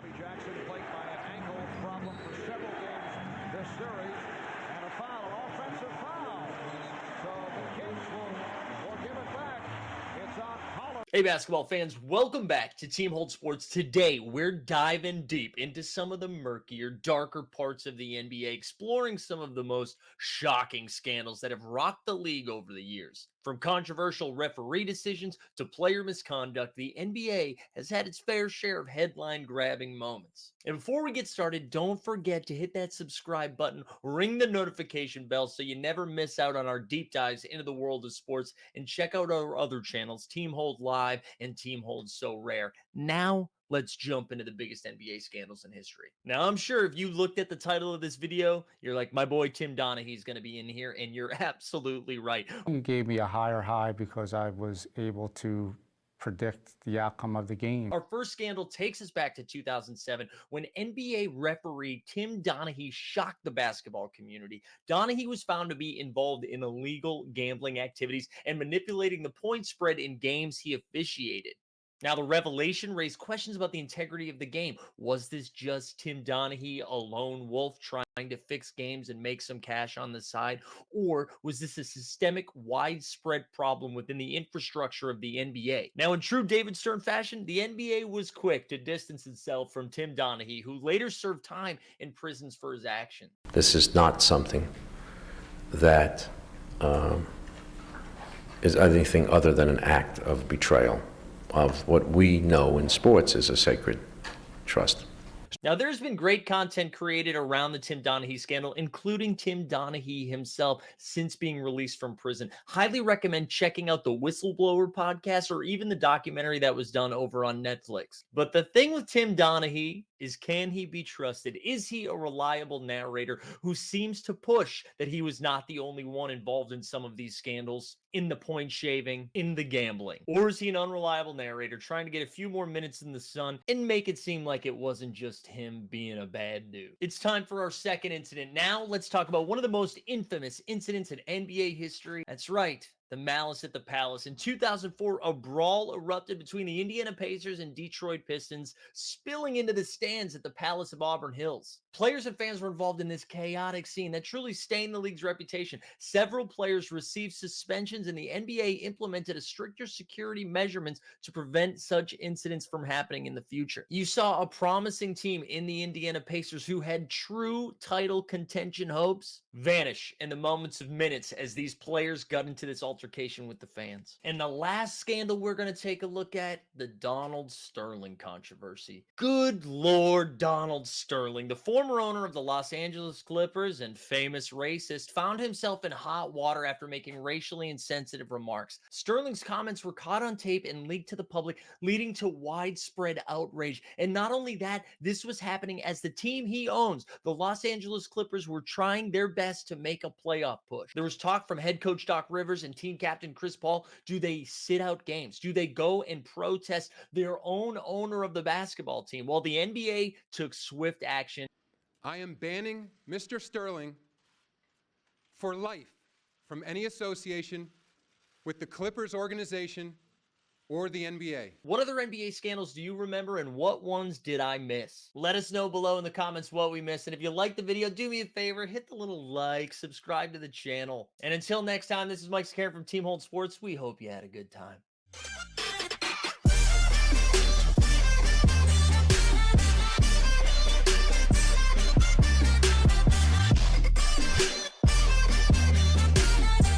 Bobby Jackson plagued by an ankle problem for several games this series, and a foul, an offensive foul. So the Kings will give it back. It's on Holland. Hey basketball fans, welcome back to Team Hold Sports. Today we're diving deep into some of the murkier, darker parts of the NBA, exploring some of the most shocking scandals that have rocked the league over the years. From controversial referee decisions to player misconduct, the NBA has had its fair share of headline-grabbing moments. And before we get started, don't forget to hit that subscribe button, ring the notification bell so you never miss out on our deep dives into the world of sports, and check out our other channels, Team Hold Live and Team Hold So Rare. Now, let's jump into the biggest NBA scandals in history. Now, I'm sure if you looked at the title of this video, you're like, my boy Tim Donaghy is going to be in here, and you're absolutely right. He gave me a higher high because I was able to predict the outcome of the game. Our first scandal takes us back to 2007 when NBA referee Tim Donaghy shocked the basketball community. Donaghy was found to be involved in illegal gambling activities and manipulating the point spread in games he officiated. Now, the revelation raised questions about the integrity of the game. Was this just Tim Donaghy, a lone wolf trying to fix games and make some cash on the side? Or was this a systemic, widespread problem within the infrastructure of the NBA? Now, in true David Stern fashion, the NBA was quick to distance itself from Tim Donaghy, who later served time in prisons for his actions. This is not something that is anything other than an act of betrayal of what we know in sports is a sacred trust. Now, there's been great content created around the Tim Donaghy scandal, including Tim Donaghy himself since being released from prison. Highly recommend checking out the Whistleblower podcast or even the documentary that was done over on Netflix. But the thing with Tim Donaghy is, can he be trusted? Is he a reliable narrator who seems to push that he was not the only one involved in some of these scandals, in the point shaving, in the gambling? Or is he an unreliable narrator trying to get a few more minutes in the sun and make it seem like it wasn't just him being a bad dude? It's time for our second incident. Now let's talk about one of the most infamous incidents in NBA history. That's right, the Malice at the Palace. In 2004, a brawl erupted between the Indiana Pacers and Detroit Pistons, spilling into the stands at the Palace of Auburn Hills. Players and fans were involved in this chaotic scene that truly stained the league's reputation. Several players received suspensions, and the NBA implemented a stricter security measurements to prevent such incidents from happening in the future. You saw a promising team in the Indiana Pacers who had true title contention hopes vanish in the moments of minutes as these players got into this altercation with the fans. And the last scandal we're going to take a look at, the Donald Sterling controversy. Good Lord, Donald Sterling, the former owner of the Los Angeles Clippers and famous racist, found himself in hot water after making racially insensitive remarks. Sterling's comments were caught on tape and leaked to the public, leading to widespread outrage. And not only that, this was happening as the team he owns, the Los Angeles Clippers, were trying their best to make a playoff push. There was talk from head coach Doc Rivers and team captain Chris Paul. Do they sit out games? Do they go and protest their own owner of the basketball team? Well, the NBA took swift action. I am banning Mr. Sterling for life from any association with the Clippers organization or the NBA. What other NBA scandals do you remember, and what ones did I miss? Let us know below in the comments what we missed. And if you liked the video, do me a favor, hit the little like, subscribe to the channel. And until next time, this is Mike Scarron from Team Hold Sports. We hope you had a good time.